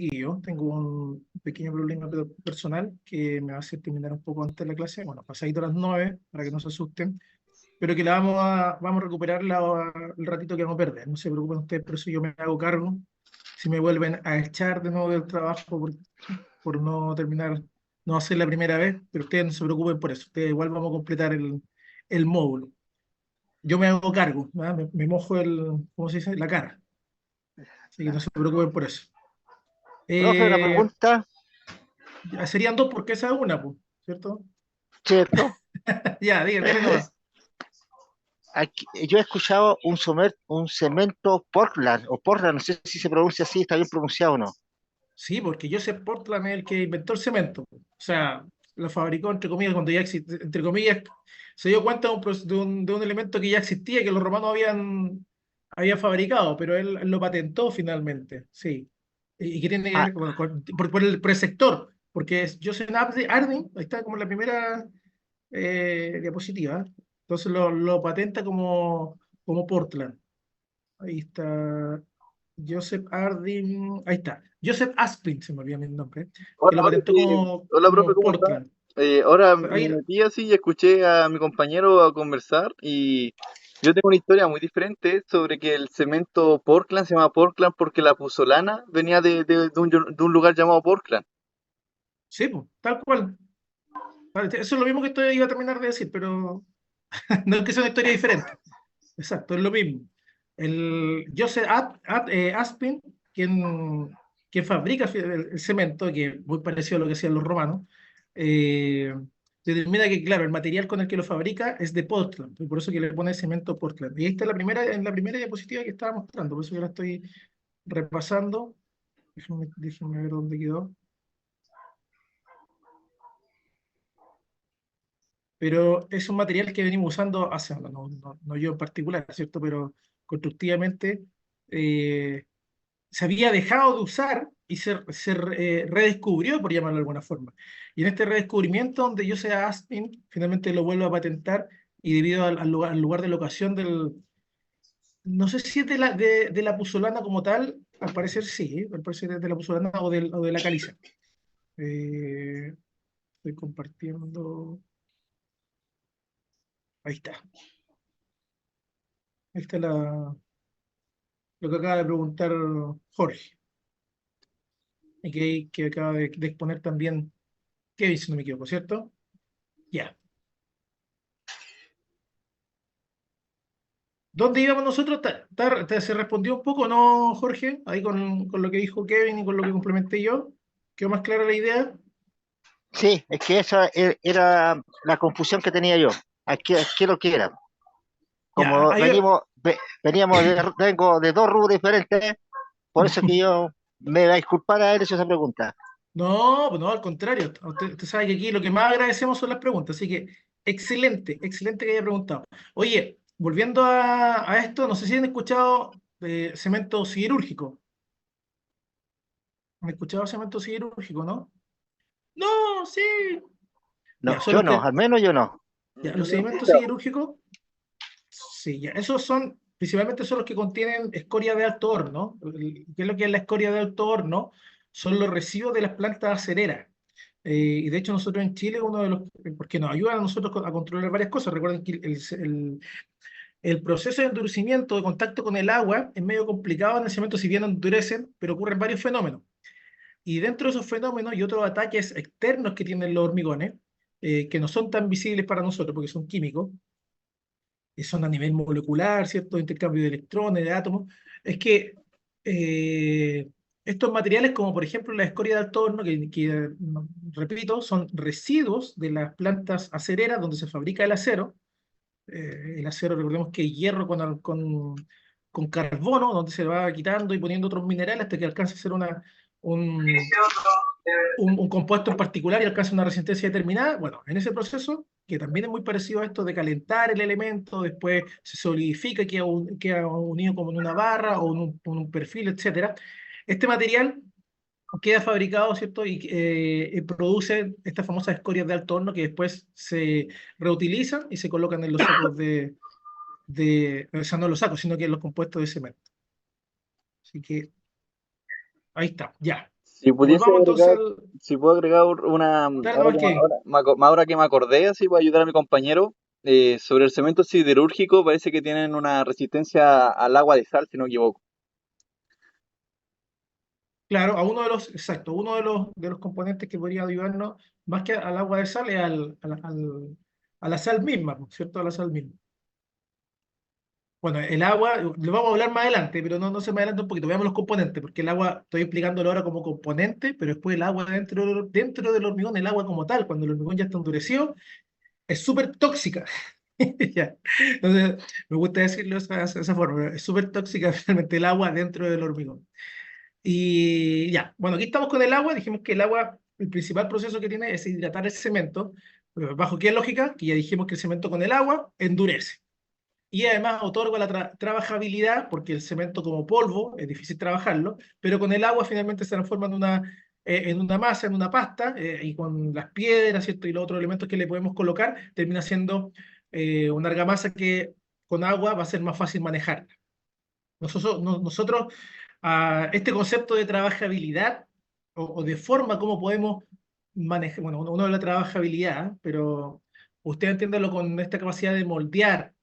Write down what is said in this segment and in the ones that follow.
chiquillos. Tengo un pequeño problema personal que me va a hacer terminar un poco antes de la clase. Bueno, pasadito a las 9 para que no se asusten, pero que vamos a recuperar el ratito que vamos a perder. No se preocupen ustedes, por eso yo me hago cargo. Si me vuelven a echar de nuevo del trabajo por no terminar, no hacer la primera vez, pero ustedes no se preocupen por eso. Ustedes igual vamos a completar el módulo. Yo me hago cargo, ¿verdad? Me mojo ¿cómo se dice? La cara. Así que no se preocupen por eso. Profe, una Eh, pregunta, ya serían dos porque esa es una, pues, ¿cierto? ¿cierto? Ya, dígale nomás. Yo he escuchado un cemento Portland, o Portland, no sé si se pronuncia así, está bien pronunciado o no. Sí, porque Joseph Portland es el que inventó el cemento. O sea, lo fabricó, entre comillas, cuando ya existía, entre comillas, se dio cuenta de un elemento que ya existía, que los romanos habían fabricado, pero él lo patentó finalmente, sí. Y que tiene que Ah, ver por el sector, porque es Joseph Harding, ahí está como la primera diapositiva. Entonces lo patenta como Portland. Ahí está Joseph Harding, ahí está. Joseph Aspin, se me olvidó mi nombre, que Hola, lo patentó hola, profe, como ¿cómo está? Portland. Ahora me Ahí, metí así y escuché a mi compañero a conversar y yo tengo una historia muy diferente sobre que el cemento Portland se llama Portland porque la puzzolana venía de un lugar llamado Portland. sí, pues, tal cual. Vale, eso es lo mismo que iba a terminar de decir, pero no es que sea una historia diferente. Exacto, es lo mismo. El Joseph Aspin, quien fabrica el cemento, que es muy parecido a lo que hacían los romanos, eh, determina que, claro, el material con el que lo fabrica es de Portland, y por eso que le pone cemento Portland. Y esta es en la primera diapositiva que estaba mostrando, por eso que la estoy repasando. Déjenme ver dónde quedó. Pero es un material que venimos usando hace, no yo en particular, ¿cierto? Pero constructivamente se había dejado de usar y se redescubrió, por llamarlo de alguna forma. Y en este redescubrimiento, donde Joseph Aspin finalmente lo vuelve a patentar, y debido al lugar de locación no sé si es de la puzzolana como tal, al parecer sí, al parecer es de la puzzolana o de la caliza. Eh, Estoy compartiendo, ahí está. Ahí está lo que acaba de preguntar Jorge, y que acaba de exponer también Kevin, si no me equivoco, ¿cierto? Ya. ¿Dónde íbamos nosotros? ¿Se respondió un poco, no, Jorge? Ahí con lo que dijo Kevin y con lo que complementé yo. ¿Quedó más clara la idea? sí, es que esa era la confusión que tenía yo. ¿A qué lo que era? Ya, Como vengo de dos rubros diferentes, por eso que yo me va a disculpar haber hecho esa pregunta. no, pues no, al contrario. Usted sabe que aquí lo que más agradecemos son las preguntas, así que excelente, excelente que haya preguntado. Oye, volviendo a esto, no sé si han escuchado de cemento siderúrgico. ¿Han escuchado cemento siderúrgico, no? No, sí. Ya, No, son yo los no, que, al menos yo no. ya, Yo los lo he sedimentos escuchado. siderúrgicos, sí, ya, esos son, principalmente son los que contienen escoria de alto horno. ¿Qué es lo que es la escoria de alto horno? Son los residuos de las plantas acereras. Y de hecho nosotros en Chile, uno de los, porque nos ayudan a nosotros a controlar varias cosas. Recuerden que el proceso de endurecimiento, de contacto con el agua, es medio complicado en el cemento, si bien endurecen, pero ocurren varios fenómenos. Y dentro de esos fenómenos y otros ataques externos que tienen los hormigones, que no son tan visibles para nosotros porque son químicos, son a nivel molecular, ¿cierto? Intercambio de electrones, de átomos, es que eh, estos materiales, como por ejemplo la escoria de alto horno, repito, son residuos de las plantas acereras donde se fabrica el acero. El acero, recordemos que es hierro con carbono, donde se va quitando y poniendo otros minerales hasta que alcanza a ser un, un compuesto en particular y alcanza una resistencia determinada. Bueno, en ese proceso, que también es muy parecido a esto de calentar el elemento, después se solidifica, queda unido como en una barra o en un perfil, etcétera. Este material queda fabricado, ¿cierto? Y produce estas famosas escorias de alto horno que después se reutilizan y se colocan en los sacos o sea, no los sacos, sino que en los compuestos de cemento. Así que ahí está, ya. Si pudiese Volvamos entonces agregar, al... si puedo agregar una, Dale nomás que... ahora que me acordé, así para ayudar a mi compañero, sobre el cemento siderúrgico, parece que tienen una resistencia al agua de sal, si no me equivoco. Claro, a uno de los, exacto, uno de los componentes que podría ayudarnos más que al agua de sal es a la sal misma, ¿no? ¿Cierto? A la sal misma. Bueno, el agua, lo vamos a hablar más adelante, pero no se me adelante un poquito. Veamos los componentes, porque el agua, estoy explicándolo ahora como componente, pero después el agua dentro del hormigón, el agua como tal, cuando el hormigón ya está endurecido, es súper tóxica. Ya. Entonces, me gusta decirlo de esa forma, es súper tóxica realmente el agua dentro del hormigón. Y ya, bueno, aquí estamos con el agua. Dijimos que el agua, el principal proceso que tiene es hidratar el cemento. ¿Bajo qué lógica? Que ya dijimos que el cemento con el agua endurece. Y además otorga la trabajabilidad, porque el cemento como polvo es difícil trabajarlo, pero con el agua finalmente se transforma en una masa, en una pasta, y con las piedras, ¿cierto? Y los otros elementos que le podemos colocar, termina siendo una argamasa que con agua va a ser más fácil manejar. Nosotros este concepto de trabajabilidad o de forma como podemos manejar, bueno, uno habla de trabajabilidad, pero usted entiéndalo con esta capacidad de moldear,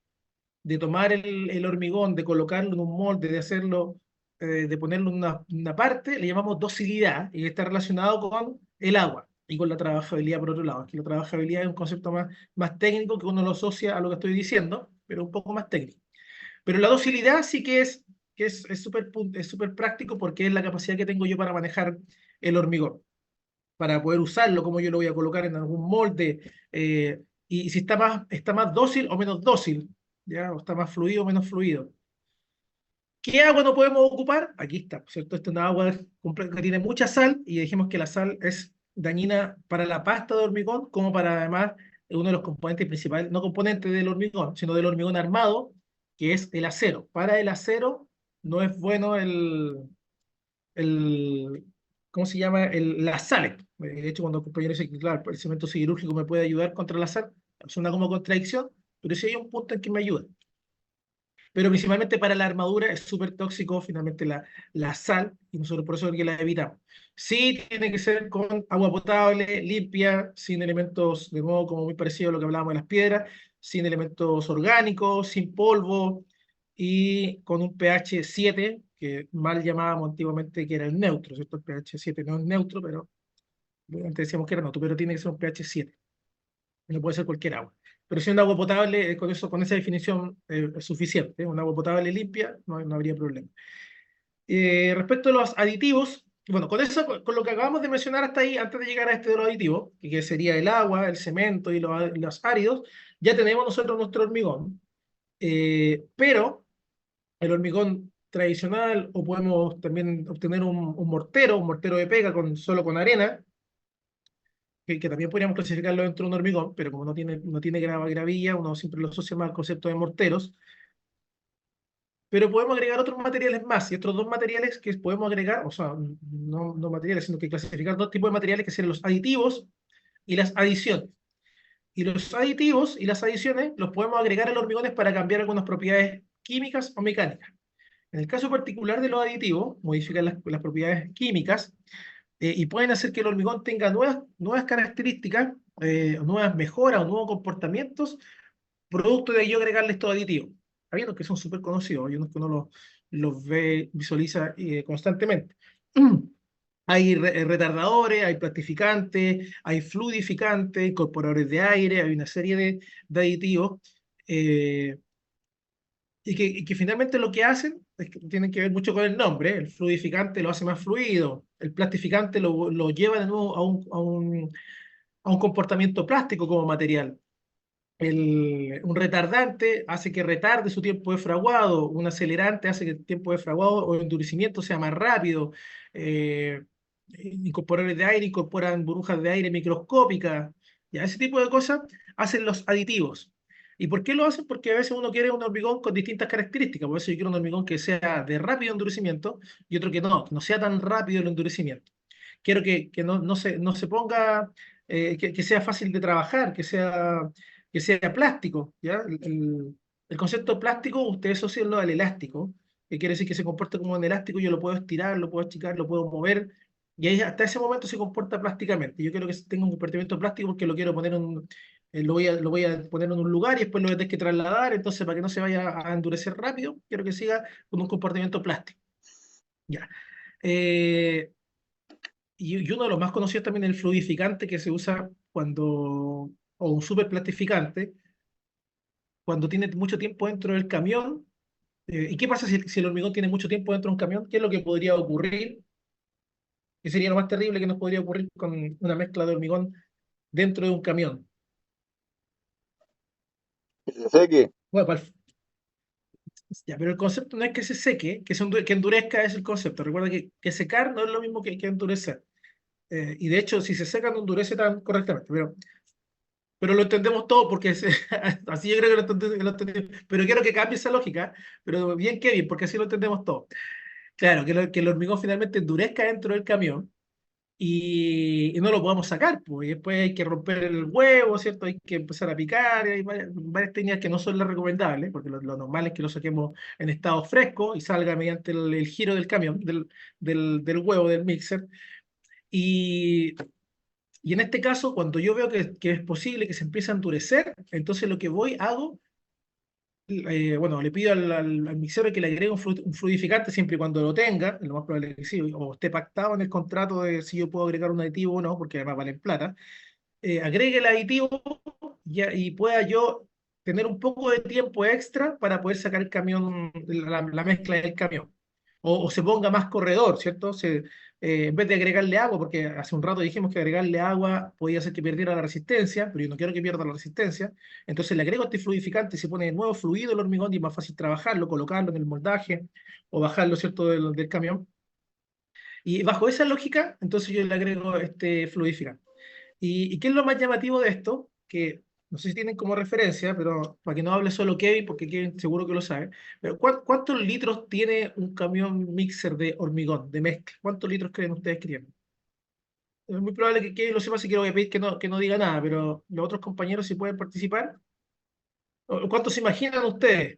de tomar el hormigón, de colocarlo en un molde, de hacerlo, de ponerlo en una parte, le llamamos docilidad y está relacionado con el agua y con la trabajabilidad por otro lado. Aquí la trabajabilidad es un concepto más técnico que uno lo asocia a lo que estoy diciendo, pero un poco más técnico. Pero la docilidad sí es súper práctico porque es la capacidad que tengo yo para manejar el hormigón, para poder usarlo, como yo lo voy a colocar en algún molde, y si está más dócil o menos dócil, ¿ya? O está más fluido o menos fluido. ¿Qué agua no podemos ocupar? Aquí está, ¿cierto? Esta es una agua que tiene mucha sal y dijimos que la sal es dañina para la pasta de hormigón, como para además uno de los componentes principales, no componentes del hormigón, sino del hormigón armado, que es el acero. Para el acero no es bueno el ¿cómo se llama? La sal. De hecho, cuando el compañero dice que, claro, el cemento siderúrgico me puede ayudar contra la sal, suena como contradicción, pero sí hay un punto en que me ayuda. Pero principalmente para la armadura es súper tóxico finalmente la sal, y nosotros por eso es que la evitamos. Sí, tiene que ser con agua potable, limpia, sin elementos, de nuevo, como muy parecido a lo que hablábamos de las piedras, sin elementos orgánicos, sin polvo, y con un pH 7, que mal llamábamos antiguamente que era el neutro, ¿cierto? El pH 7 no es neutro, pero antes decíamos que era neutro, pero tiene que ser un pH 7, no puede ser cualquier agua. Pero si un agua potable, con eso, con esa definición es suficiente. Un agua potable limpia, no habría problema. Respecto a los aditivos, bueno, con eso, con lo que acabamos de mencionar hasta ahí, antes de llegar a este de los aditivos, que sería el agua, el cemento y los áridos, ya tenemos nosotros nuestro hormigón. Pero el hormigón tradicional, o podemos también obtener un mortero de pega solo con arena, que también podríamos clasificarlo dentro de un hormigón, pero como no tiene gravilla, uno siempre lo asocia más al concepto de morteros. Pero podemos agregar otros materiales más, y otros dos materiales que podemos agregar, o sea, no materiales, sino que clasificar dos tipos de materiales que serían los aditivos y las adiciones. Y los aditivos y las adiciones los podemos agregar a los hormigones para cambiar algunas propiedades químicas o mecánicas. En el caso particular de los aditivos, modifican las propiedades químicas, y pueden hacer que el hormigón tenga nuevas características, nuevas mejoras o nuevos comportamientos, producto de yo agregarle estos aditivos. Habiendo que son súper conocidos, hay unos que uno los ve, visualiza constantemente. Hay retardadores, hay plastificantes, hay fluidificantes, incorporadores de aire, hay una serie de aditivos, eh, y que finalmente lo que hacen es que tienen que ver mucho con el nombre. El fluidificante lo hace más fluido, el plastificante lo lleva de nuevo a un comportamiento plástico como material. Un retardante hace que retarde su tiempo de fraguado, un acelerante hace que el tiempo de fraguado o endurecimiento sea más rápido. eh, Incorporadores de aire incorporan burbujas de aire microscópicas. Ya, ese tipo de cosas hacen los aditivos. ¿Y por qué lo hacen? Porque a veces uno quiere un hormigón con distintas características. Por eso yo quiero un hormigón que sea de rápido endurecimiento y otro que no sea tan rápido el endurecimiento. Quiero que no se ponga, que sea fácil de trabajar, que sea plástico, ¿ya? El concepto de plástico, ustedes asocian al elástico, que quiere decir que se comporta como un elástico, yo lo puedo estirar, lo puedo achicar, lo puedo mover, Y ahí hasta ese momento se comporta plásticamente. Yo quiero que tenga un comportamiento plástico porque lo quiero poner lo voy a poner en un lugar y después lo voy a tener que trasladar. Entonces, para que no se vaya a endurecer rápido, quiero que siga con un comportamiento plástico. Ya. Eh, y uno de los más conocidos también es el fluidificante que se usa o un super plastificante, cuando tiene mucho tiempo dentro del camión. ¿Y qué pasa si el hormigón tiene mucho tiempo dentro de un camión? ¿Qué es lo que podría ocurrir? ¿Qué sería lo más terrible que nos podría ocurrir con una mezcla de hormigón dentro de un camión? Que se seque. Bueno, ya, pero el concepto no es que se seque, que endurezca es el concepto. Recuerda que secar no es lo mismo que endurecer. Y de hecho, si se seca, no endurece tan correctamente. Pero lo entendemos todo porque así yo creo que lo entendemos. Pero quiero que cambie esa lógica, pero bien que bien, porque así lo entendemos todo. Claro, que el hormigón finalmente endurezca dentro del camión y no lo podamos sacar, pues, y después hay que romper el huevo, ¿cierto? Hay que empezar a picar, y hay varias técnicas que no son las recomendables, porque lo normal es que lo saquemos en estado fresco y salga mediante el giro del camión, del huevo, del mixer. Y, y en este caso, cuando yo veo que es posible que se empiece a endurecer, entonces lo que hago, bueno, le pido al mixero que le agregue un fluidificante siempre y cuando lo tenga, lo más probable es que sí, o esté pactado en el contrato de si yo puedo agregar un aditivo o no, porque además vale en plata. Agregue el aditivo y pueda yo tener un poco de tiempo extra para poder sacar el camión, la mezcla del camión. O se ponga más corredor, ¿cierto? En vez de agregarle agua, porque hace un rato dijimos que agregarle agua podía hacer que perdiera la resistencia, pero yo no quiero que pierda la resistencia. Entonces le agrego este fluidificante, se pone de nuevo fluido el hormigón y es más fácil trabajarlo, colocarlo en el moldaje o bajarlo, ¿cierto?, del camión. Y bajo esa lógica, entonces yo le agrego este fluidificante. ¿Y qué es lo más llamativo de esto? Que no sé si tienen como referencia, pero para que no hable solo Kevin, porque Kevin seguro que lo sabe, pero ¿cuántos litros tiene un camión mixer de hormigón, de mezcla? ¿Cuántos litros creen ustedes que tiene? Es muy probable que Kevin lo sepa, así que le voy a pedir que no diga nada, pero los otros compañeros si pueden participar. ¿Cuántos se imaginan ustedes?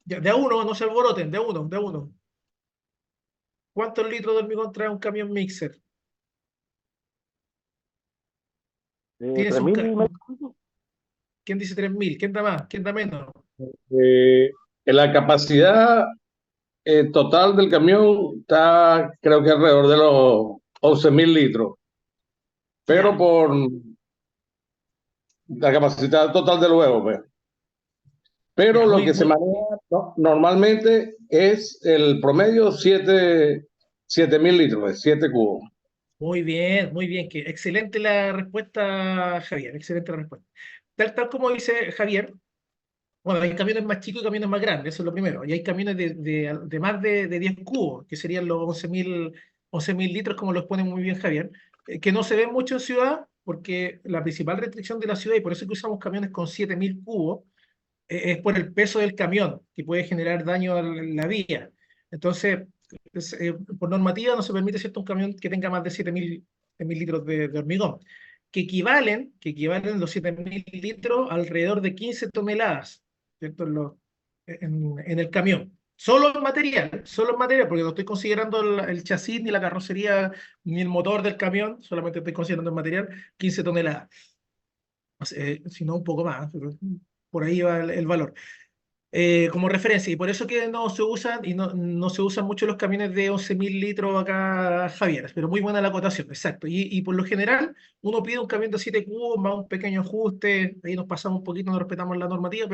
Ya, de a uno, no se alboroten, de a uno, de a uno. ¿Cuántos litros de hormigón trae un camión mixer? Tienes 3.000 ¿Quién dice 3.000? ¿Quién da más? ¿Quién da menos? la capacidad total del camión está, creo que alrededor de los 11.000 litros, pero Ya, por la capacidad total del huevo, pues. Pero ya, lo que se maneja normalmente es el promedio 7.000 litros, de 7 cubos. muy bien, excelente la respuesta, Javier, excelente la respuesta. Tal como dice Javier, bueno, hay camiones más chicos y camiones más grandes, eso es lo primero, y hay camiones de más de 10 cubos, que serían los 11.000 litros, como los pone muy bien Javier, que no se ven mucho en ciudad, porque la principal restricción de la ciudad, y por eso es que usamos camiones con 7.000 cubos, es por el peso del camión, que puede generar daño a la vía. Entonces, por normativa no se permite, ¿cierto?, un camión que tenga más de 7.000 litros de hormigón, que equivalen los 7.000 litros alrededor de 15 toneladas, ¿cierto?, en el camión. Solo en material, porque no estoy considerando el chasis, ni la carrocería, ni el motor del camión, solamente estoy considerando el material, 15 toneladas. Si no un poco más, pero por ahí va el valor. Como referencia, y por eso que no se usan, y no se usan mucho los camiones de 11.000 litros acá, Javier, pero muy buena la acotación, exacto. Y por lo general, uno pide un camión de 7 cubos, más un pequeño ajuste, ahí nos pasamos un poquito, no respetamos la normativa,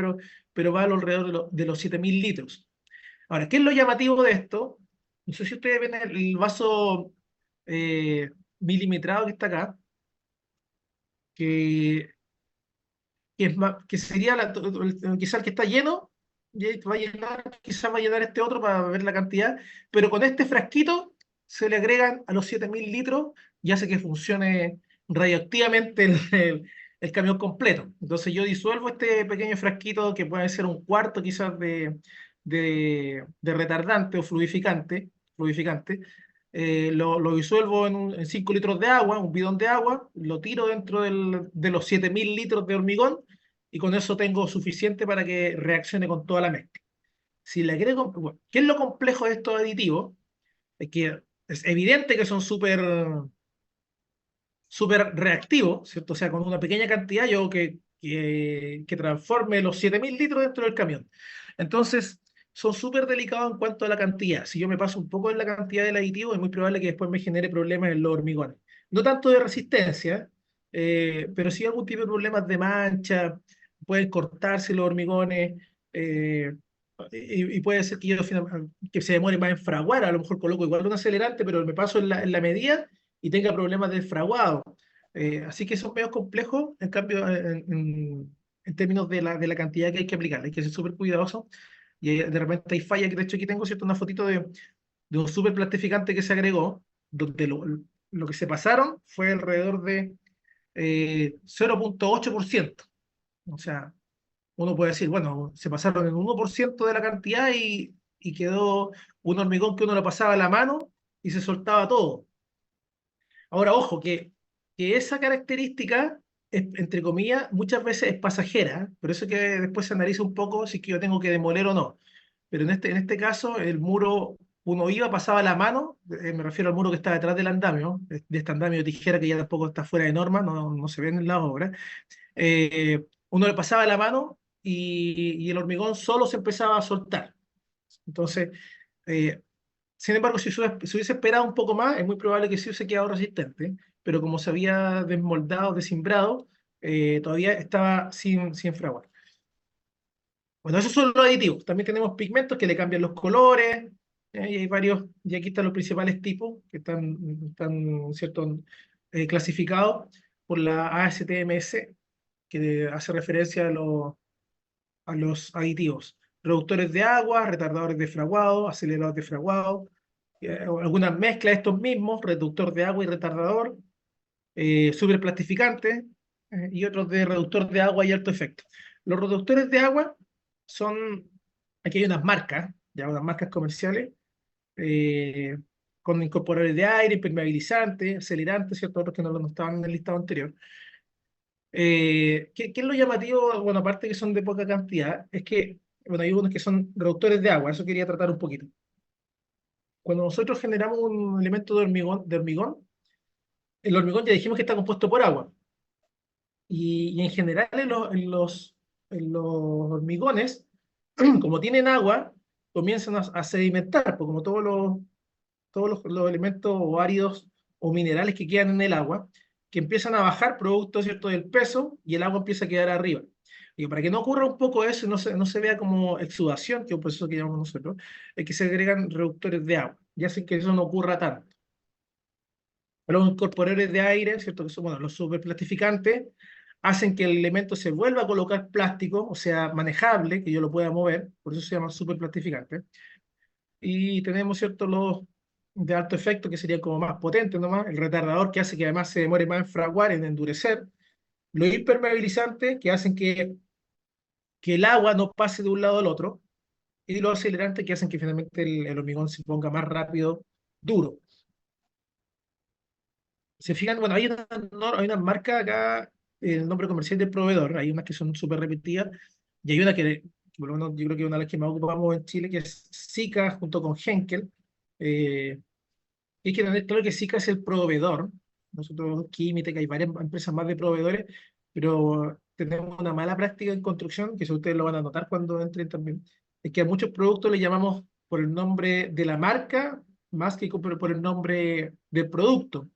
pero va alrededor de los 7.000 litros. Ahora, ¿qué es lo llamativo de esto? No sé si ustedes ven el vaso eh, milimetrado que está acá, que que sería quizás el que está lleno, y va a llenar, quizás va a llenar este otro para ver la cantidad, pero con este frasquito se le agregan a los 7.000 litros y hace que funcione radioactivamente el camión completo. Entonces yo disuelvo este pequeño frasquito que puede ser un cuarto quizás de retardante o fluidificante, lo disuelvo en 5 litros de agua, un bidón de agua, lo tiro dentro de los 7.000 litros de hormigón y con eso tengo suficiente para que reaccione con toda la mezcla. si le agrego, bueno, ¿qué es lo complejo de estos aditivos? Es que es evidente que son súper reactivos, ¿cierto? O sea, con una pequeña cantidad yo que transforme los 7.000 litros dentro del camión. Entonces, son súper delicados en cuanto a la cantidad. Si yo me paso un poco en la cantidad del aditivo, es muy probable que después me genere problemas en los hormigones. No tanto de resistencia, pero sí algún tipo de problemas de mancha, pueden cortarse los hormigones, y puede ser que que se demore más en fraguar, a lo mejor coloco igual un acelerante, pero me paso en la medida y tenga problemas de fraguado. Así que son medios complejos, en cambio, en términos de la cantidad que hay que aplicar. Hay que ser súper cuidadoso y de repente hay fallas, que de hecho aquí tengo, ¿cierto?, una fotito de un súper plastificante que se agregó, donde lo que se pasaron fue alrededor de 0,8%. O sea, uno puede decir, bueno, se pasaron el 1% de la cantidad y quedó un hormigón que uno lo pasaba a la mano y se soltaba todo. Ahora, ojo, que esa característica, entre comillas, muchas veces es pasajera, por eso que después se analiza un poco si es que yo tengo que demoler o no. Pero en este caso, el muro, uno iba, pasaba la mano, me refiero al muro que está detrás del andamio, de este andamio de tijera que ya tampoco está fuera de norma, no se ve en la obra. Uno le pasaba la mano y el hormigón solo se empezaba a soltar. Entonces, eh, sin embargo, si hubiese esperado un poco más, es muy probable que sí hubiese quedado resistente, pero como se había desmoldado, desimbrado, todavía estaba sin fraguar. Bueno, esos son los aditivos. También tenemos pigmentos que le cambian los colores, y hay varios, y aquí están los principales tipos que están ¿cierto?, clasificados por la ASTMS, que hace referencia a los aditivos. Reductores de agua, retardadores de fraguado, aceleradores de fraguado, algunas mezclas de estos mismos, reductor de agua y retardador, superplastificante, y otros de reductor de agua y alto efecto. Los reductores de agua son, aquí hay unas marcas, ya unas marcas comerciales, eh, con incorporadores de aire, impermeabilizantes, acelerantes, ¿cierto? Otros que no estaban en el listado anterior. ¿Qué es lo llamativo? Bueno, aparte que son de poca cantidad, es que, bueno, hay unos que son reductores de agua, eso quería tratar un poquito. Cuando nosotros generamos un elemento de hormigón, el hormigón ya dijimos que está compuesto por agua. Y en general en los hormigones, como tienen agua, comienzan a sedimentar, porque como todos los elementos o áridos o minerales que quedan en el agua, que empiezan a bajar producto, ¿cierto?, del peso y el agua empieza a quedar arriba. Y para que no ocurra un poco eso y no se vea como exudación, que es un proceso que llamamos nosotros, es que se agregan reductores de agua y hacen que eso no ocurra tanto. Los incorporadores de aire, ¿cierto?, que son, bueno, los superplastificantes, hacen que el elemento se vuelva a colocar plástico, o sea, manejable, que yo lo pueda mover, por eso se llama superplastificante. Y tenemos, ¿cierto?, los de alto efecto, que serían como más potentes nomás, el retardador, que hace que además se demore más en fraguar, en endurecer, los impermeabilizantes, que hacen que el agua no pase de un lado al otro, y los acelerantes, que hacen que finalmente el hormigón se ponga más rápido, duro. Se fijan, bueno, hay una marca acá, el nombre comercial del proveedor, hay unas que son súper repetidas, y hay una que, por lo menos yo creo que es una de las que más ocupamos en Chile, que es Sika junto con Henkel. Hay que tener claro que Sika es el proveedor. Nosotros, Química, hay varias empresas más de proveedores, pero tenemos una mala práctica en construcción, que eso ustedes lo van a notar cuando entren también, es que a muchos productos le llamamos por el nombre de la marca, más que por el nombre del producto.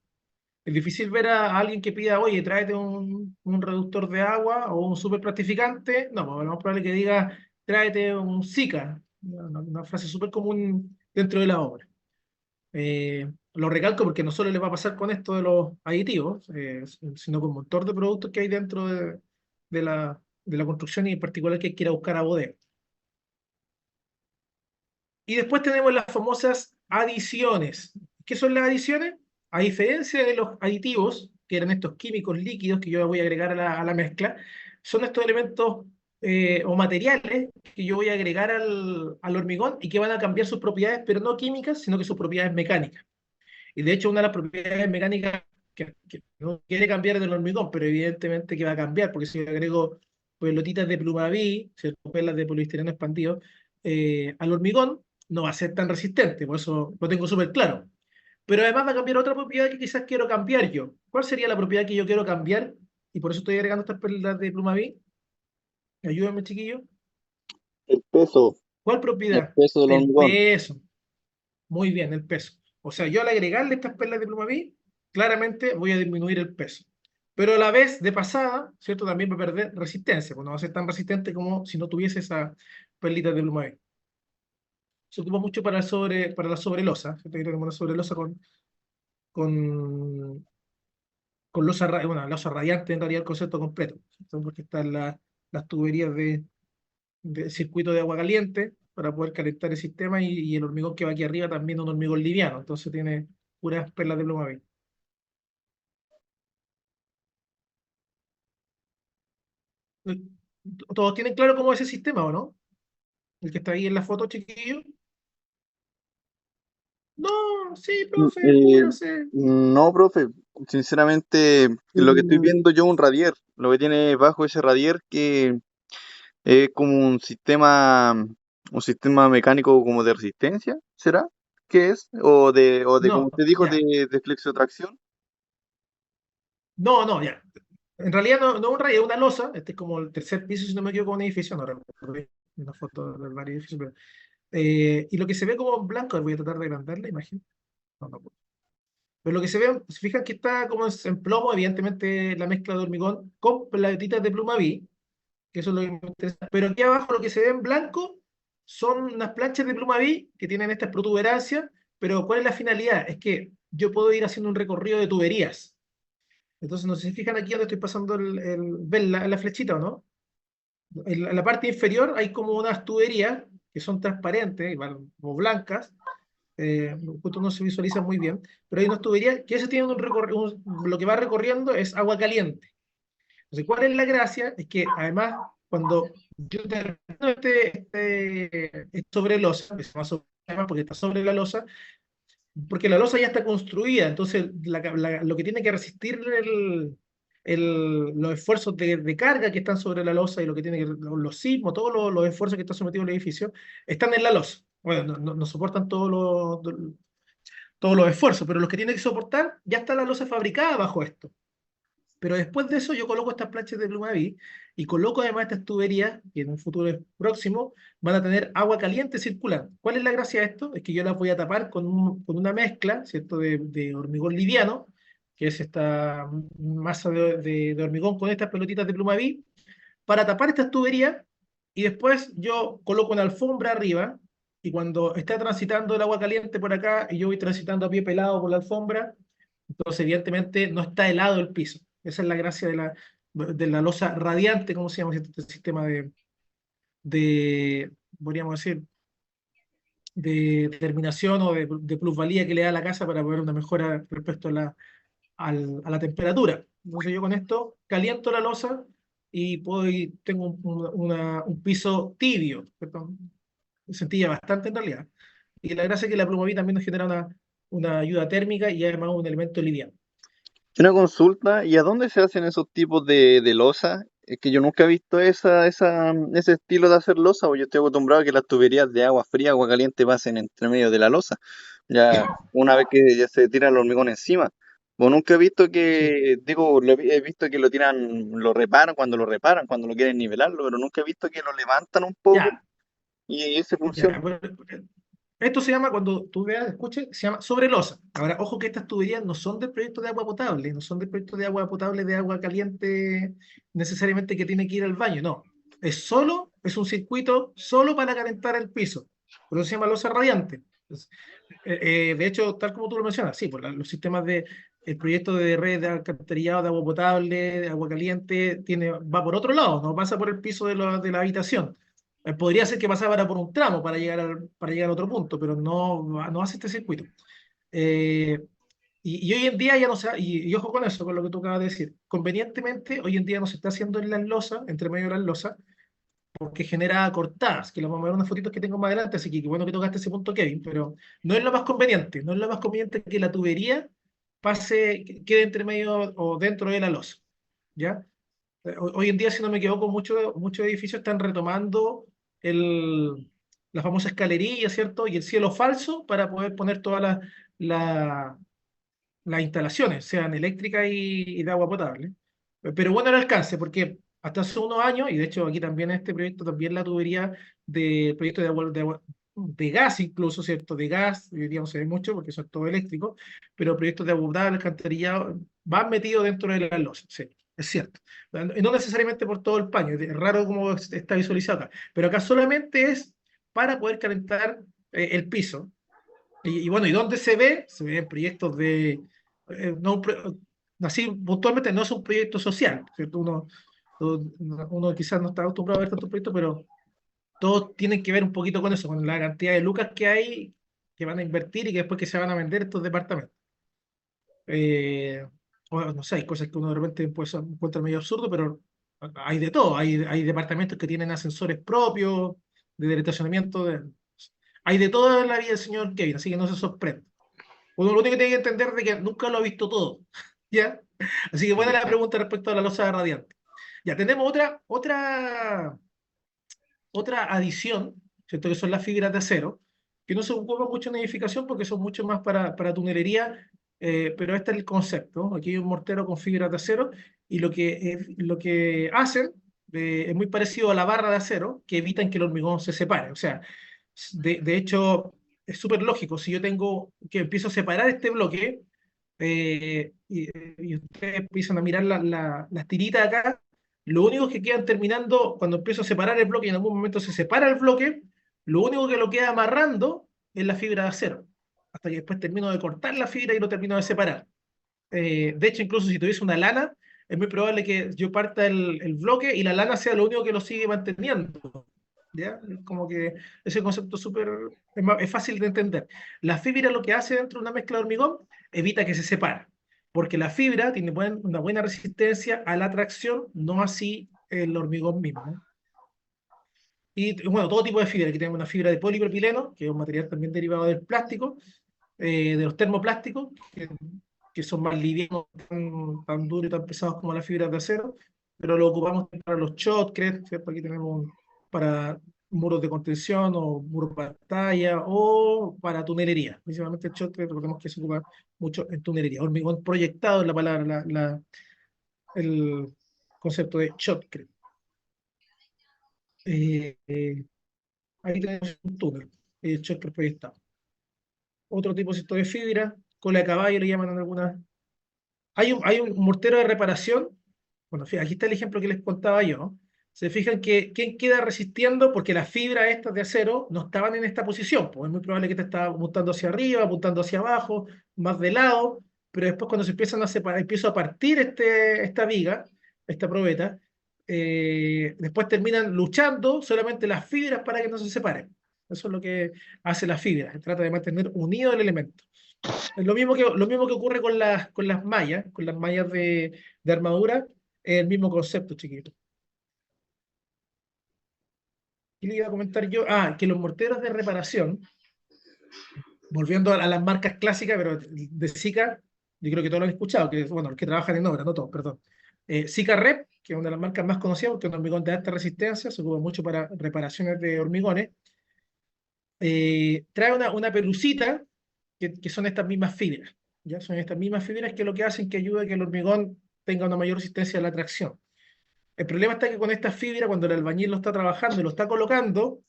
Es difícil ver a alguien que pida, oye, tráete un reductor de agua o un super plastificante. No, pues, lo más probable que diga, tráete un Sika, una frase súper común dentro de la obra. Lo recalco porque no solo le va a pasar con esto de los aditivos, sino con un montón de productos que hay dentro de la construcción y en particular que quiera buscar a bodega. Y después tenemos las famosas adiciones. ¿Qué son las adiciones? A diferencia de los aditivos, que eran estos químicos líquidos que yo voy a agregar a la mezcla, son estos elementos o materiales que yo voy a agregar al hormigón y que van a cambiar sus propiedades, pero no químicas, sino que sus propiedades mecánicas. Y de hecho, una de las propiedades mecánicas que no quiere cambiar del hormigón, pero evidentemente que va a cambiar, porque si yo agrego pelotitas de Plumavit, ¿cierto?, pelas de poliestireno expandido, al hormigón, no va a ser tan resistente, por eso lo tengo súper claro. Pero además va a cambiar otra propiedad que quizás quiero cambiar yo. ¿Cuál sería la propiedad que yo quiero cambiar? Y por eso estoy agregando estas perlas de Plumavit. Ayúdenme, chiquillos. El peso, ¿Cuál el propiedad? peso del El hormigón. peso. Muy bien, el peso. O sea, yo al agregarle estas perlas de Plumavit, claramente voy a disminuir el peso. Pero a la vez, de pasada, ¿cierto? También va a perder resistencia, pues no va a ser tan resistente como si no tuviese esas perlitas de Plumavit. Se ocupa mucho para la sobrelosa, ¿cierto? Yo tengo una sobrelosa con, con losa, bueno, losa radiante, en realidad el concepto completo, ¿cierto? Porque están las tuberías de circuito de agua caliente para poder calentar el sistema y el hormigón que va aquí arriba también es un hormigón liviano, entonces tiene puras perlas de Plumavit. ¿Todos tienen claro cómo es ese sistema o no? El que está ahí en la foto, chiquillo. No, sí, profe, ¿cómo Eh, lo sé? no, profe, sinceramente, lo que estoy viendo yo es un radier, lo que tiene bajo ese radier que es como un sistema mecánico como de resistencia, ¿será? ¿Qué es? O de como No, usted dijo, ya. de flexotracción. No, no, ya. En realidad no es un rayo, es una losa. Este es como el tercer piso, si no me equivoco, de un edificio. No recuerdo bien una foto del varios edificios. Y lo que se ve como en blanco, voy a tratar de agrandar la imagen. No, no puedo. Pero lo que se ve, se fijan que está como en plomo, evidentemente la mezcla de hormigón con platitas de Plumavit, que eso es lo que me interesa. Pero aquí abajo lo que se ve en blanco son unas planchas de Plumavit que tienen estas protuberancias, pero ¿cuál es la finalidad? Es que yo puedo ir haciendo un recorrido de tuberías. Entonces, no sé si fijan aquí donde estoy pasando ¿ven la flechita o no? En la parte inferior hay como unas tuberías que son transparentes o blancas, justo no se visualiza muy bien, pero hay unas tuberías que eso tienen lo que va recorriendo es agua caliente. Entonces, ¿cuál es la gracia? Es que además, cuando yo termino sobre losa, que se llama sobre, además porque está sobre la losa, porque la losa ya está construida, entonces lo que tiene que resistir los esfuerzos de carga que están sobre la losa y lo que tiene que, los sismos, todos los esfuerzos que está sometido el edificio, están en la losa. Bueno, no soportan todos los esfuerzos, pero los que tiene que soportar, ya está la losa fabricada bajo esto. Pero después de eso yo coloco estas planchas de Plumavit y coloco además estas tuberías que en un futuro próximo van a tener agua caliente circulando. ¿Cuál es la gracia de esto? Es que yo las voy a tapar con una mezcla, ¿cierto? De hormigón liviano, que es esta masa de hormigón con estas pelotitas de Plumavit, para tapar estas tuberías y después yo coloco una alfombra arriba y cuando está transitando el agua caliente por acá y yo voy transitando a pie pelado por la alfombra, entonces evidentemente no está helado el piso. Esa es la gracia de la losa radiante, ¿cómo se llama este sistema podríamos decir, de terminación o de plusvalía que le da a la casa para poder una mejora respecto a la temperatura? Entonces yo con esto caliento la losa y tengo un piso tibio, perdón, sentía bastante en realidad. Y la gracia es que la Plumavit también nos genera una ayuda térmica y además un elemento liviano. Una consulta, ¿y a dónde se hacen esos tipos de losa? Es que yo nunca he visto ese estilo de hacer losa, o yo estoy acostumbrado a que las tuberías de agua fría, agua caliente pasen entre medio de la losa. Ya una vez que ya se tira el hormigón encima. O nunca he visto Sí. que, digo, he visto que lo tiran, lo reparan, cuando lo quieren nivelarlo, pero nunca he visto que lo levantan un poco Ya, y ese funciona. ya. Bueno, esto se llama, cuando tú veas, escuche, se llama sobrelosa. Ahora, ojo que estas tuberías no son del proyecto de agua potable, no son del proyecto de agua potable, de agua caliente, necesariamente que tiene que ir al baño, no. Es un circuito solo para calentar el piso. Por eso se llama losa radiante. Entonces, de hecho, tal como tú lo mencionas, sí, pues los sistemas el proyecto de red de alcantarillado de agua potable, de agua caliente, va por otro lado, no pasa por el piso de la habitación. Podría ser que pasara por un tramo para llegar a otro punto, pero no hace este circuito. Eh, y hoy en día ya no se, y ojo con eso, con lo que tú acabas de decir. Convenientemente, hoy en día no se está haciendo en las losas, entre medio de las losas, porque genera cortadas, que lo vamos a ver en unas fotitos que tengo más adelante, así que qué bueno que tocaste ese punto, Kevin, pero no es lo más conveniente, no es lo más conveniente que la tubería quede entre medio o dentro de la losa, ¿ya? Hoy en día, si no me equivoco, muchos edificios están retomando el, la famosa escalerilla, ¿cierto? Y el cielo falso para poder poner todas la- las instalaciones, sean eléctricas y de agua potable. Pero bueno el alcance, porque hasta hace unos años, y de hecho aquí también en este proyecto, también la tubería de proyecto de gas incluso, ¿cierto? De gas, hoy día no se ve mucho porque son todo eléctrico, pero proyectos de agua potable, alcantarillado, van metidos dentro de las losas, sí, es cierto. Y no necesariamente por todo el paño, es raro como está visualizado acá, pero acá solamente es para poder calentar el piso. Y bueno, ¿y dónde se ve? Se ve en proyectos no, así puntualmente no es un proyecto social, ¿cierto? Uno quizás no está acostumbrado a ver tantos proyectos, pero todos tienen que ver un poquito con eso, con la cantidad de lucas que hay, que van a invertir y que después que se van a vender estos departamentos. Eh, o no sé, hay cosas que uno de repente pues, encuentra medio absurdo, pero hay de todo. Hay departamentos que tienen ascensores propios, de estacionamiento, hay de todo en la vida del señor Kevin, así que no se sorprende. Uno lo único que tiene que entender es de que nunca lo ha visto todo, ¿ya? Así que buena la pregunta respecto a la losa radiante. Ya tenemos otra adición, ¿cierto? Que son las fibras de acero, que no se ocupan mucho en edificación porque son mucho más para tunelería, pero este es el concepto. Aquí hay un mortero con fibras de acero y lo que hacen es muy parecido a la barra de acero que evitan que el hormigón se separe. O sea, de hecho, es súper lógico. Si yo tengo que empiezo a separar este bloque y ustedes empiezan a mirar las tiritas acá, lo único que quedan terminando, cuando empiezo a separar el bloque y en algún momento se separa el bloque, lo único que lo queda amarrando es la fibra de acero, hasta que después termino de cortar la fibra y lo termino de separar. De hecho, incluso si tuviese una lana, es muy probable que yo parta el bloque y la lana sea lo único que lo sigue manteniendo. ¿Ya? Como que ese concepto es fácil de entender. La fibra lo que hace dentro de una mezcla de hormigón evita que se separe, porque la fibra tiene una buena resistencia a la tracción, no así el hormigón mismo, ¿no? Y bueno, todo tipo de fibra. Aquí tenemos una fibra de polipropileno, que es un material también derivado del plástico, de los termoplásticos, que son más livianos, tan duros y tan pesados como las fibras de acero, pero lo ocupamos para los shotcrete, ¿cierto? Aquí tenemos para muros de contención o muros de pantalla o para tunelería. Principalmente el shotcrete, recordemos que se ocupa mucho en tunelería. Hormigón proyectado es la palabra, el concepto de shotcrete. Ahí tenemos un túnel, el shotcrete proyectado. Otro tipo de fibra, cola de caballo le llaman en algunas. Hay un mortero de reparación. Bueno, aquí está el ejemplo que les contaba yo. Se fijan que quién queda resistiendo porque las fibras estas de acero no estaban en esta posición. Pues es muy probable que te estaba apuntando hacia arriba, apuntando hacia abajo, más de lado, pero después cuando se empiezan a separar, empiezo a partir esta viga, esta probeta, después terminan luchando solamente las fibras para que no se separen. Eso es lo que hace la fibra, trata de mantener unido el elemento. Es lo mismo que ocurre con las mallas de armadura, es el mismo concepto, chiquito. Y le iba a comentar yo, que los morteros de reparación, volviendo a las marcas clásicas, pero de Sika, yo creo que todos lo han escuchado, bueno, los que trabajan en obra, no todos, perdón. Sika Rep, que es una de las marcas más conocidas porque es un hormigón de alta resistencia, se ocupa mucho para reparaciones de hormigones, trae una pelucita que son estas mismas fibras. ¿Ya? Son estas mismas fibras que lo que hacen que ayuda a que el hormigón tenga una mayor resistencia a la tracción. El problema está que con esta fibra, cuando el albañil lo está trabajando y lo está colocando,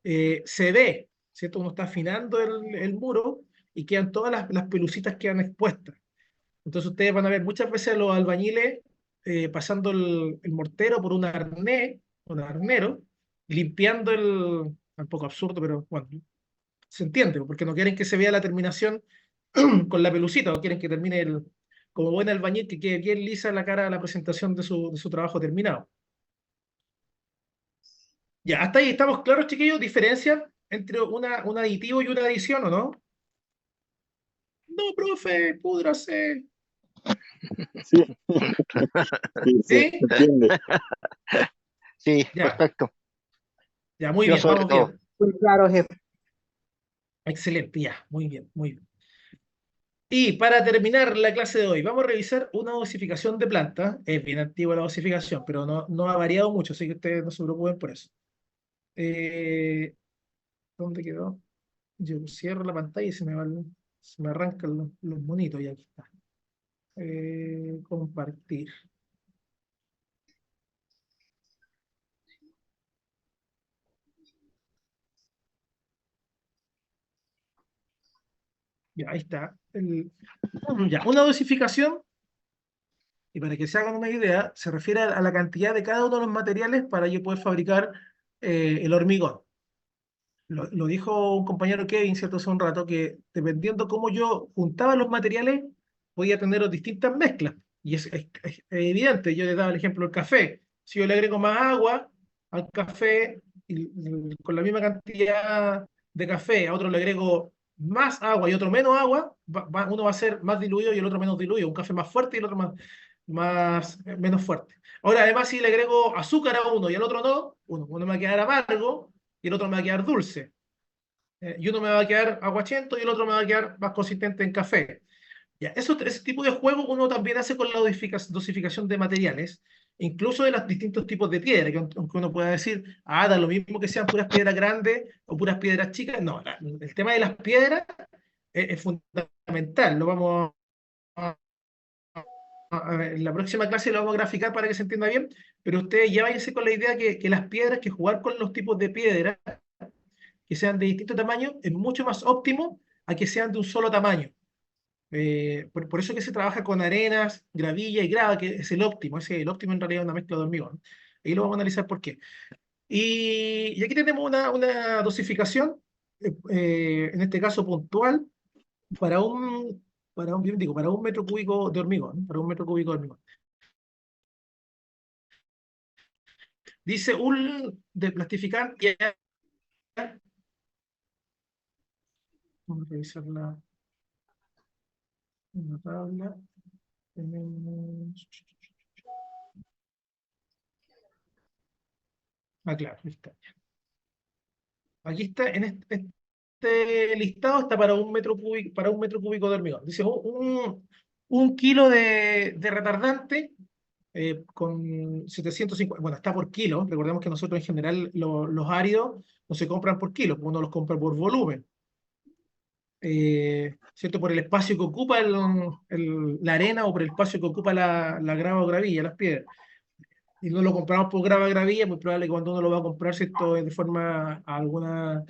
se ve, ¿cierto? Uno está afinando el muro y quedan todas las pelucitas quedan expuestas. Entonces ustedes van a ver muchas veces a los albañiles pasando el mortero por un arnero, limpiando un poco absurdo, pero bueno, se entiende, porque no quieren que se vea la terminación con la pelucita, o quieren que termine como buen albañil, que quede bien lisa la cara a la presentación de su trabajo terminado. Ya, hasta ahí estamos claros, chiquillos, diferencia entre un aditivo y una adición, ¿o no? No, profe, púdrase. Sí, sí, se ¿Sí? entiende. Sí, Ya, perfecto. ya, muy Yo bien, sobre vamos todo. bien. Muy claro, jefe. Excelente, ya, muy bien, muy bien. Y para terminar la clase de hoy, vamos a revisar una dosificación de planta. Es bien antigua la dosificación, pero no ha variado mucho, así que ustedes no se preocupen por eso. Eh, ¿Dónde quedó? Yo cierro la pantalla y se me arrancan los monitos y aquí está. Compartir. Ya, ahí está. Ya, una dosificación, y para que se hagan una idea, se refiere a la cantidad de cada uno de los materiales para yo poder fabricar el hormigón. Lo dijo un compañero Kevin, ¿cierto? Hace un rato, que dependiendo cómo yo juntaba los materiales, podía tener distintas mezclas. Y es evidente, yo le daba el ejemplo del café. Si yo le agrego más agua al café y con la misma cantidad de café, a otro le agrego más agua y otro menos agua, uno va a ser más diluido y el otro menos diluido. Un café más fuerte y el otro menos fuerte. Ahora, además, si le agrego azúcar a uno y al otro no, uno me va a quedar amargo y el otro me va a quedar dulce. Y uno me va a quedar aguachento y el otro me va a quedar más consistente en café. Ya, ese tipo de juego uno también hace con la dosificación de materiales, incluso de los distintos tipos de piedra, que aunque uno pueda decir, da lo mismo que sean puras piedras grandes o puras piedras chicas, no, el tema de las piedras es fundamental. Lo vamos en la próxima clase lo vamos a graficar para que se entienda bien, pero ustedes ya váyanse con la idea que las piedras, que jugar con los tipos de piedra que sean de distinto tamaño es mucho más óptimo a que sean de un solo tamaño. Por eso que se trabaja con arenas, gravilla y grava, que es el óptimo. El óptimo en realidad es una mezcla de hormigón. Ahí lo vamos a analizar por qué. Y aquí tenemos una dosificación, en este caso puntual, para un metro cúbico de hormigón. Para un metro cúbico de hormigón. Dice un de plastificante. Vamos a revisar la tabla. Tenemos. Claro, ahí está. Aquí está, en este listado está para un metro cúbico de hormigón. Dice un kilo de retardante con 750, bueno, está por kilo. Recordemos que nosotros en general los áridos no se compran por kilo, uno los compra por volumen. ¿Cierto? Por el espacio que ocupa la arena o por el espacio que ocupa la grava o gravilla, las piedras. Y no lo compramos por grava gravilla, muy probable que cuando uno lo va a comprar, ¿cierto? De forma a alguna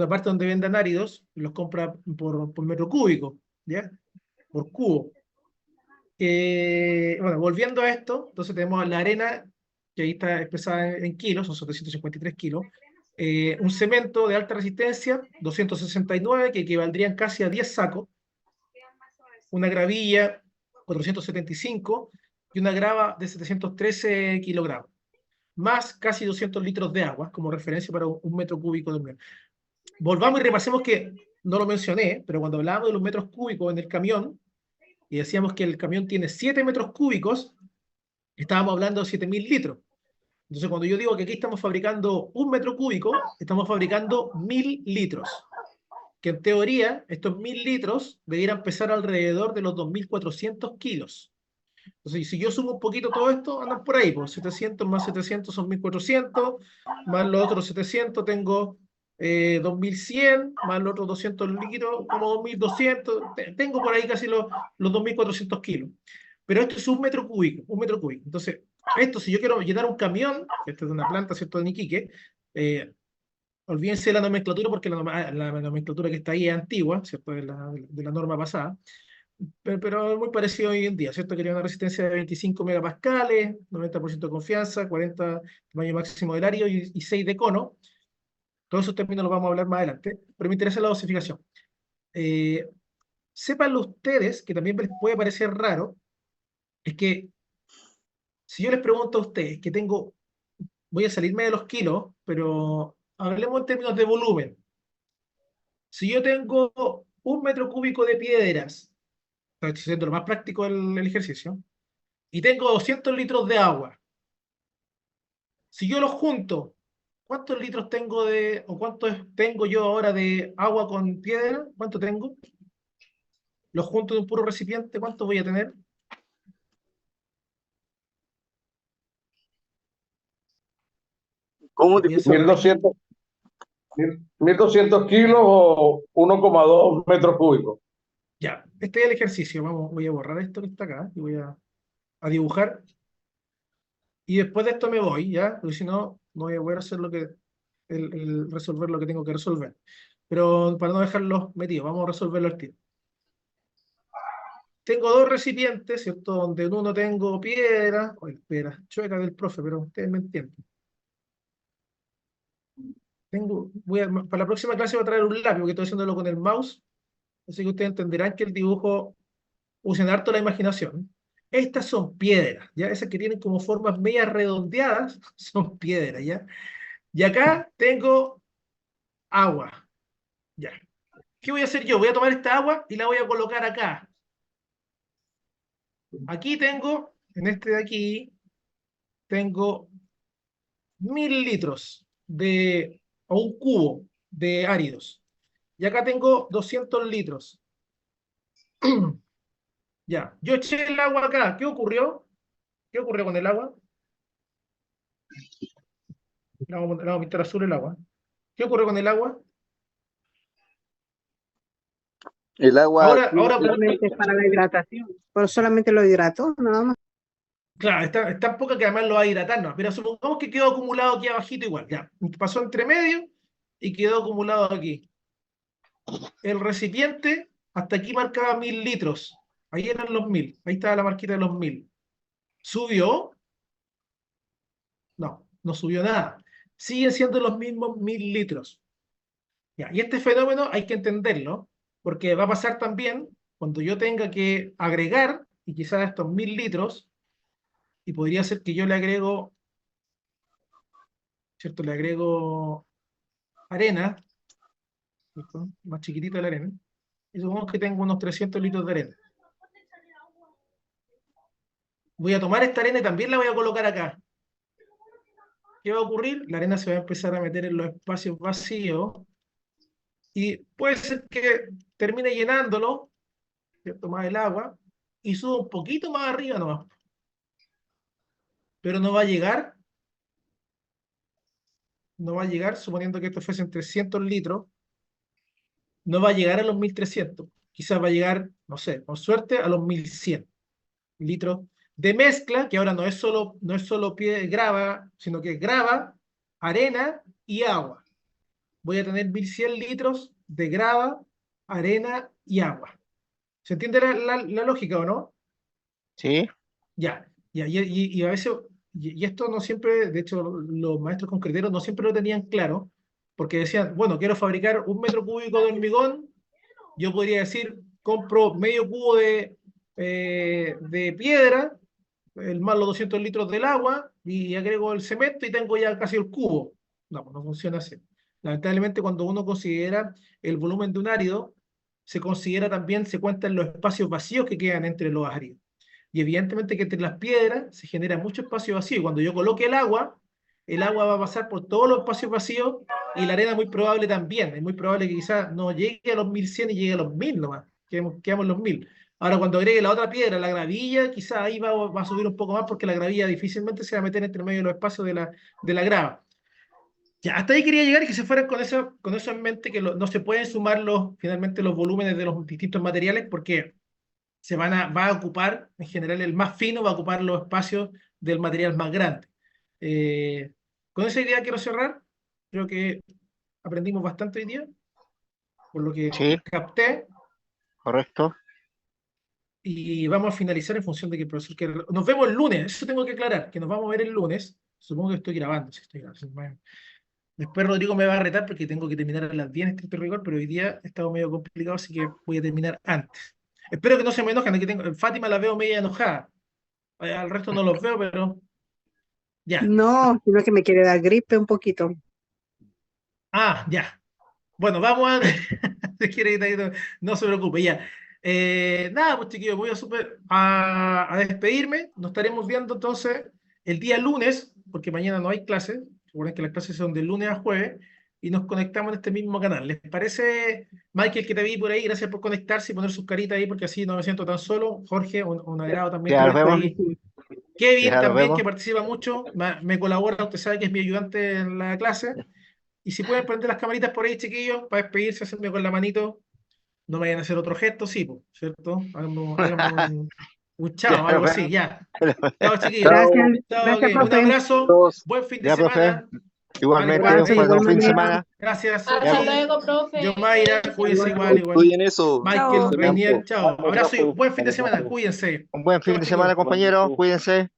parte donde vendan áridos, los compra por metro cúbico, ¿ya? Por cubo. Bueno, volviendo a esto, entonces tenemos la arena, que ahí está expresada en kilos, son 753 kilos. Un cemento de alta resistencia, 269, que equivaldrían casi a 10 sacos. Una gravilla, 475, y una grava de 713 kilogramos. Más casi 200 litros de agua, como referencia para un metro cúbico de hormigón. Volvamos y repasemos que, no lo mencioné, pero cuando hablábamos de los metros cúbicos en el camión, y decíamos que el camión tiene 7 metros cúbicos, estábamos hablando de 7.000 litros. Entonces, cuando yo digo que aquí estamos fabricando un metro cúbico, estamos fabricando 1.000 litros. Que en teoría, estos 1.000 litros debieran pesar alrededor de los 2.400 kilos. Entonces, si yo sumo un poquito todo esto, andan por ahí, pues 700 más 700 son 1.400, más los otros 700 tengo 2.100, más los otros 200 litros, como 2.200, tengo por ahí casi los 2.400 kilos. Pero esto es un metro cúbico, un metro cúbico. Entonces, esto, si yo quiero llenar un camión, esto es de una planta, ¿cierto?, de Iquique, olvídense de la nomenclatura porque la nomenclatura que está ahí es antigua, ¿cierto?, de la norma pasada, pero es muy parecido hoy en día, ¿cierto? Quería una resistencia de 25 megapascales, 90% de confianza, 40 tamaño máximo del área y 6 de cono. Todos esos términos los vamos a hablar más adelante, pero me interesa la dosificación. Sépanlo ustedes, que también les puede parecer raro, es que si yo les pregunto a ustedes que voy a salirme de los kilos, pero hablemos en términos de volumen. Si yo tengo un metro cúbico de piedras, estoy siendo lo más práctico el ejercicio, y tengo 200 litros de agua. Si yo los junto, ¿cuántos litros o cuánto tengo yo ahora de agua con piedra? ¿Cuánto tengo? Los junto de un puro recipiente, ¿cuánto voy a tener? ¿Cómo? Ya piensa. 1200, 1.200 kilos o 1,2 metros cúbicos. Ya, este es el ejercicio. Voy a borrar esto que está acá y voy a dibujar. Y después de esto me voy, ¿ya? Porque si no, no voy a poder hacer resolver lo que tengo que resolver. Pero para no dejarlos metidos, vamos a resolverlo al tiro. Tengo dos recipientes, ¿cierto? Donde en uno tengo piedra, piedra chueca del profe, pero ustedes me entienden. Para la próxima clase voy a traer un lápiz, porque estoy haciéndolo con el mouse, así que ustedes entenderán que el dibujo usen harto la imaginación. Estas son piedras, ¿ya? Esas que tienen como formas medias redondeadas son piedras, ¿ya? Y acá tengo agua, ¿ya? ¿Qué voy a hacer yo? Voy a tomar esta agua y la voy a colocar acá. Aquí tengo, en este de aquí, tengo 1.000 litros o un cubo de áridos. Y acá tengo 200 litros. Ya, yo eché el agua acá. ¿Qué ocurrió? ¿Qué ocurrió con el agua? Le vamos a pintar azul el agua. ¿Qué ocurrió con el agua? El agua Ahora, Solamente es para la hidratación, pero solamente lo hidrató, nada más. claro, es tan poca que además lo va a hidratar, ¿no? Pero supongamos que quedó acumulado aquí abajito igual, ya. Pasó entre medio y quedó acumulado aquí. El recipiente, hasta aquí marcaba 1.000 litros. Ahí eran los 1.000. Ahí estaba la marquita de los 1.000. ¿Subió? No, no subió nada. Siguen siendo los mismos 1.000 litros. Ya, y este fenómeno hay que entenderlo, porque va a pasar también cuando yo tenga que agregar, y quizás estos 1.000 litros, y podría ser que yo le agrego, ¿cierto? Le agrego arena, ¿cierto? Más chiquitita la arena, y supongamos que tengo unos 300 litros de arena. Voy a tomar esta arena y también la voy a colocar acá. ¿Qué va a ocurrir? La arena se va a empezar a meter en los espacios vacíos y puede ser que termine llenándolo, ¿cierto? Más el agua y suba un poquito más arriba nomás. Pero no va a llegar, suponiendo que esto fuesen 300 litros, no va a llegar a los 1.300. Quizás va a llegar, no sé, con suerte, a los 1.100 litros de mezcla, que ahora no es solo grava, sino que es grava, arena y agua. Voy a tener 1.100 litros de grava, arena y agua. ¿Se entiende la lógica o no? ¿Sí? Ya, ya, y a veces, y esto no siempre, de hecho, los maestros concreteros no siempre lo tenían claro, porque decían, bueno, quiero fabricar 1 metro cúbico de hormigón, yo podría decir, compro medio cubo de piedra, más los 200 litros del agua, y agrego el cemento y tengo ya casi el cubo. No, pues no funciona así. Lamentablemente, cuando uno considera el volumen de un árido, se considera también, se cuentan los espacios vacíos que quedan entre los áridos. Y evidentemente que entre las piedras se genera mucho espacio vacío. Y cuando yo coloque el agua va a pasar por todos los espacios vacíos y la arena muy probable también. Es muy probable que quizás no llegue a los 1.100 y llegue a los 1.000 nomás. Quedamos en los 1.000. Ahora, cuando agregue la otra piedra, la gravilla, quizás ahí va a subir un poco más porque la gravilla difícilmente se va a meter entre medio de los espacios de la grava. Ya, hasta ahí quería llegar y que se fueran con eso en mente, que no se pueden sumar finalmente los volúmenes de los distintos materiales porque va a ocupar, en general, el más fino va a ocupar los espacios del material más grande. Eh, con esa idea quiero cerrar. Creo que aprendimos bastante hoy día, por lo que Sí, capté, correcto. y vamos a finalizar en función de que el profesor quiere. Nos vemos el lunes, eso tengo que aclarar, que nos vamos a ver el lunes. Supongo que estoy grabando, sí, estoy grabando. Después Rodrigo me va a retar porque tengo que terminar a las 10 en este rigor, pero hoy día ha estado medio complicado, así que voy a terminar antes. Espero que no se me enojen, Fátima la veo media enojada. Al resto no los veo, pero ya. No, sino que me quiere dar gripe un poquito. Ah, ya. Bueno, vamos a... Si quiere, no se preocupe, ya. Nada, pues chiquillos, voy a despedirme. Nos estaremos viendo entonces el día lunes, porque mañana no hay clases. Recuerden que las clases son de lunes a jueves y nos conectamos en este mismo canal. ¿Les parece, Michael, que te vi por ahí? Gracias por conectarse y poner sus caritas ahí, porque así no me siento tan solo. Jorge, un agrado también Ya nos tenerte vemos. ahí. Kevin Ya nos también, vemos. que participa mucho, me colabora, usted sabe que es mi ayudante en la clase. Y si pueden prender las camaritas por ahí, chiquillos, para despedirse, hacerme con la manito. No me vayan a hacer otro gesto, sí, po, ¿cierto? Hagamos un chao, algo así, ya. Chao, chiquillos. Gracias, Chao, gracias, ok. Un profe. abrazo. Todos. Buen fin de Ya, profe. semana. Igualmente, Vale, un cuídense. buen fin de Igualmente. semana. Gracias, Hasta Sofi. luego, profe. Yo, Mayra, cuídense igual. Estudien eso. Michael, Chao. Reinier, chao. Abrazo y buen fin de semana. Cuídense. Un buen fin Chao, de semana, chicos. compañeros. Cuídense.